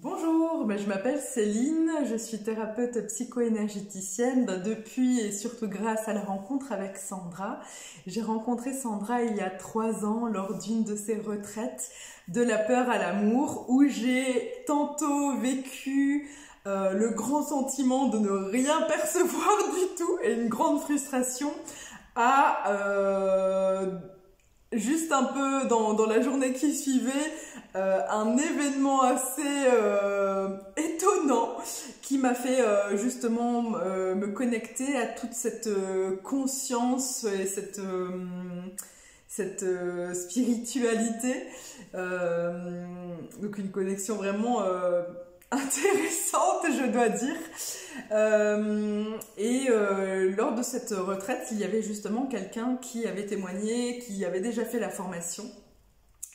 Bonjour, je m'appelle Céline, je suis thérapeute psycho-énergéticienne depuis et surtout grâce à la rencontre avec Sandra. J'ai rencontré Sandra il y a 3 ans lors d'une de ses retraites de la peur à l'amour où j'ai tantôt vécu le grand sentiment de ne rien percevoir du tout et une grande frustration à juste un peu dans la journée qui suivait, un événement assez étonnant qui m'a fait justement me connecter à toute cette conscience et cette spiritualité. Donc une connexion vraiment intéressante, je dois dire. Lors de cette retraite, il y avait justement quelqu'un qui avait témoigné, qui avait déjà fait la formation.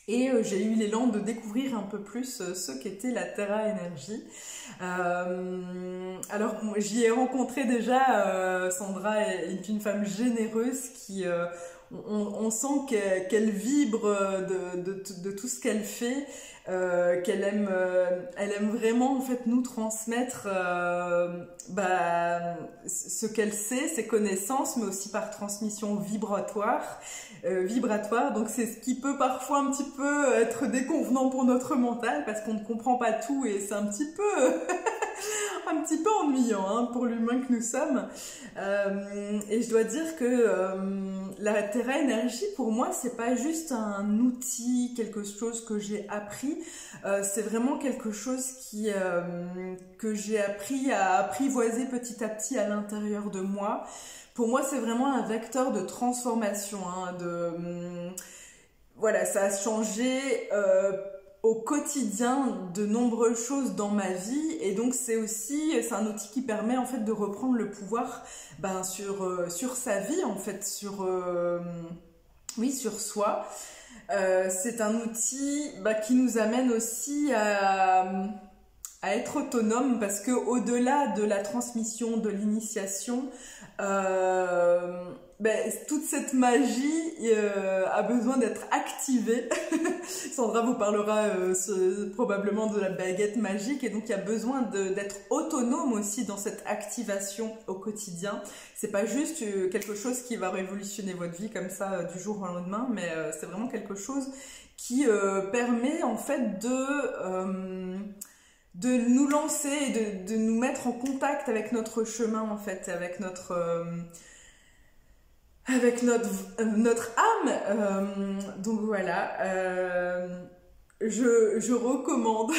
Et j'ai eu l'élan de découvrir un peu plus ce qu'était la Terra Énergie. Alors, j'y ai rencontré déjà, Sandra est une femme généreuse qui... on sent qu'elle vibre de tout ce qu'elle fait, qu'elle aime, elle aime vraiment en fait nous transmettre ce qu'elle sait, ses connaissances, mais aussi par transmission vibratoire. Donc c'est ce qui peut parfois un petit peu être déconvenant pour notre mental parce qu'on ne comprend pas tout et c'est un petit peu un petit peu ennuyant pour l'humain que nous sommes. Et je dois dire que la Terra Énergie, pour moi, c'est pas juste un outil, quelque chose que j'ai appris. C'est vraiment quelque chose que j'ai appris à apprivoiser petit à petit à l'intérieur de moi. Pour moi, c'est vraiment un vecteur de transformation. Voilà, ça a changé au quotidien de nombreuses choses dans ma vie, et donc c'est un outil qui permet en fait de reprendre le pouvoir sur sa vie, en fait, sur soi. C'est un outil qui nous amène aussi à être autonome, parce que au-delà de la transmission, de l'initiation, toute cette magie a besoin d'être activée. Sandra vous parlera probablement de la baguette magique, et donc il y a besoin d'être autonome aussi dans cette activation au quotidien. C'est pas juste quelque chose qui va révolutionner votre vie comme ça du jour au lendemain, mais c'est vraiment quelque chose qui permet en fait de nous lancer et de nous mettre en contact avec notre chemin, en fait, avec notre âme. Donc voilà, je recommande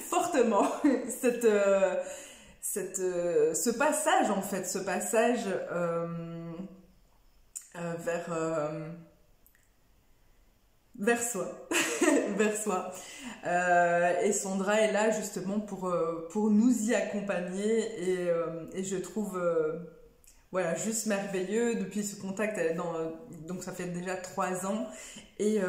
fortement ce passage, en fait, vers soi. Vers soi. Et Sandra est là justement pour nous y accompagner, et je trouve juste merveilleux depuis ce contact. Donc ça fait déjà 3 ans, et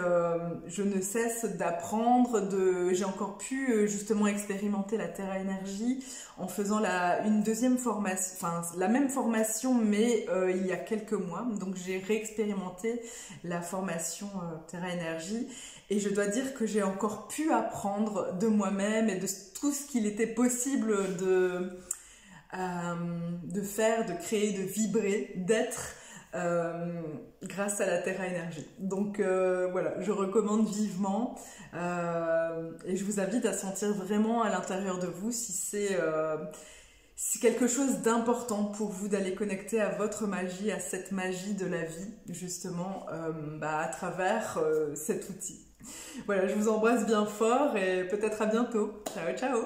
je ne cesse d'apprendre. J'ai encore pu justement expérimenter la Terra Énergie en faisant une deuxième formation, enfin la même formation, mais il y a quelques mois. Donc j'ai réexpérimenté la formation Terra Énergie, et je dois dire que j'ai encore pu apprendre de moi-même et de tout ce qu'il était possible de faire, de créer, de vibrer, d'être grâce à la Terra Énergie. Donc voilà, je recommande vivement, et je vous invite à sentir vraiment à l'intérieur de vous si c'est quelque chose d'important pour vous d'aller connecter à votre magie, à cette magie de la vie, justement, à travers cet outil. Voilà, je vous embrasse bien fort et peut-être à bientôt. Ciao, ciao!